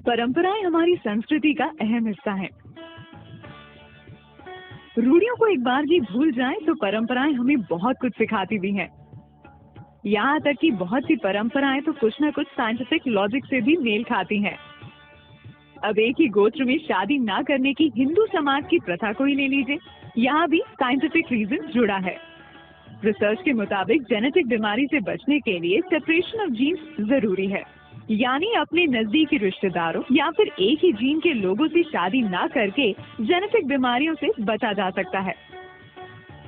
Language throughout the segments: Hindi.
परंपराएं हमारी संस्कृति का अहम हिस्सा हैं। रूढ़ियों को एक बार भी भूल जाएं तो परंपराएं हमें बहुत कुछ सिखाती भी हैं। यहाँ तक कि बहुत सी परंपराएं तो कुछ न कुछ साइंटिफिक लॉजिक से भी मेल खाती हैं। अब एक ही गोत्र में शादी ना करने की हिंदू समाज की प्रथा को ही ले लीजिए, यहाँ भी साइंटिफिक रीजन जुड़ा है। रिसर्च के मुताबिक जेनेटिक बीमारी से बचने के लिए सेपरेशन ऑफ जीन्स जरूरी है, यानी अपने नजदीकी रिश्तेदारों या फिर एक ही जीन के लोगों से शादी ना करके जेनेटिक बीमारियों से बचा जा सकता है।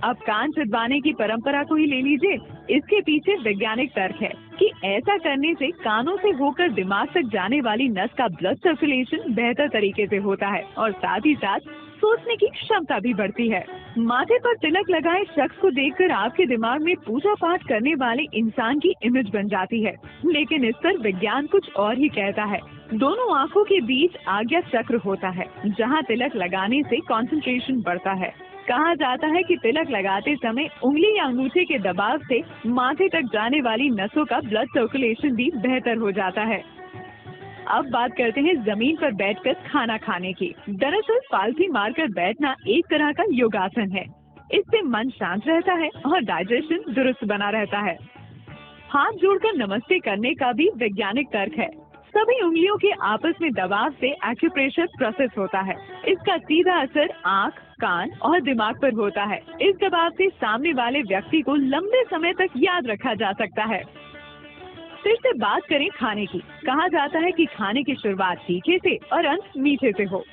अब कान छिदवाने की परंपरा को ही ले लीजिए, इसके पीछे वैज्ञानिक तर्क है कि ऐसा करने से कानों से होकर दिमाग तक जाने वाली नस का ब्लड सर्कुलेशन बेहतर तरीके से होता है और साथ ही साथ सोचने की क्षमता भी बढ़ती है। माथे पर तिलक लगाए शख्स को देखकर आपके दिमाग में पूजा पाठ करने वाले इंसान की इमेज बन जाती है, लेकिन इस पर विज्ञान कुछ और ही कहता है। दोनों आँखों के बीच आज्ञा चक्र होता है, जहाँ तिलक लगाने से कंसंट्रेशन बढ़ता है। कहा जाता है कि तिलक लगाते समय उंगली या अंगूठे के दबाव से माथे तक जाने वाली नसों का ब्लड सर्कुलेशन भी बेहतर हो जाता है। अब बात करते हैं जमीन पर बैठकर खाना खाने की। दरअसल पालथी मारकर बैठना एक तरह का योगासन है। इससे मन शांत रहता है और डाइजेशन दुरुस्त बना रहता है। हाथ जोड़कर नमस्ते करने का भी वैज्ञानिक तर्क है। सभी उंगलियों के आपस में दबाव से एक्यूप्रेशर प्रोसेस होता है। इसका सीधा असर आँख, कान और दिमाग पर होता है। इस दबाव से सामने वाले व्यक्ति को लंबे समय तक याद रखा जा सकता है। फिर से बात करें खाने की। कहा जाता है कि खाने की शुरुआत तीखे से और अंत मीठे से हो।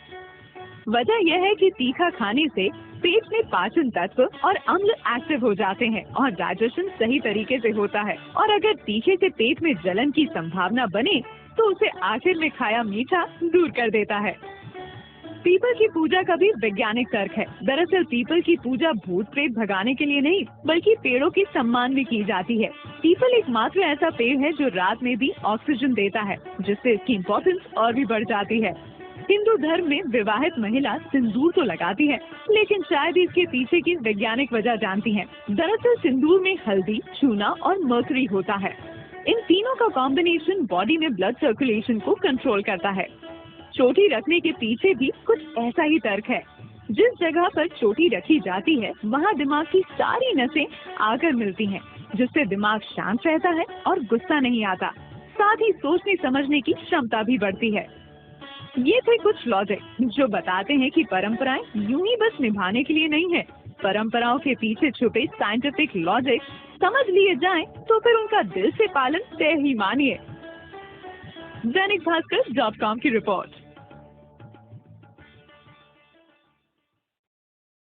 वजह यह है कि तीखा खाने से पेट में पाचन तत्व और अम्ल एक्टिव हो जाते हैं और डाइजेशन सही तरीके से होता है। और अगर तीखे से पेट में जलन की संभावना बने तो उसे आखिर में खाया मीठा दूर कर देता है। पीपल की पूजा का भी वैज्ञानिक तर्क है। दरअसल पीपल की पूजा भूत प्रेत भगाने के लिए नहीं, बल्कि पेड़ों के सम्मान में की जाती है। पीपल एकमात्र ऐसा पेड़ है जो रात में भी ऑक्सीजन देता है, जिससे इसकी इम्पोर्टेंस और भी बढ़ जाती है। हिंदू धर्म में विवाहित महिला सिंदूर तो लगाती है, लेकिन शायद इसके पीछे की वैज्ञानिक वजह जानती है। दरअसल सिंदूर में हल्दी, चूना और मर्क्यूरी होता है। इन तीनों का कॉम्बिनेशन बॉडी में ब्लड सर्कुलेशन को कंट्रोल करता है। चोटी रखने के पीछे भी कुछ ऐसा ही तर्क है। जिस जगह पर चोटी रखी जाती है वहाँ दिमाग की सारी नसें आकर मिलती हैं, जिससे दिमाग शांत रहता है और गुस्सा नहीं आता। साथ ही सोचने समझने की क्षमता भी बढ़ती है। ये थे कुछ लॉजिक जो बताते हैं कि परंपराएं यूं ही बस निभाने के लिए नहीं है। परंपराओं के पीछे छुपे साइंटिफिक लॉजिक समझ लिए जाएं तो फिर उनका दिल से पालन तय ही मानिए। दैनिक भास्कर.com की रिपोर्ट।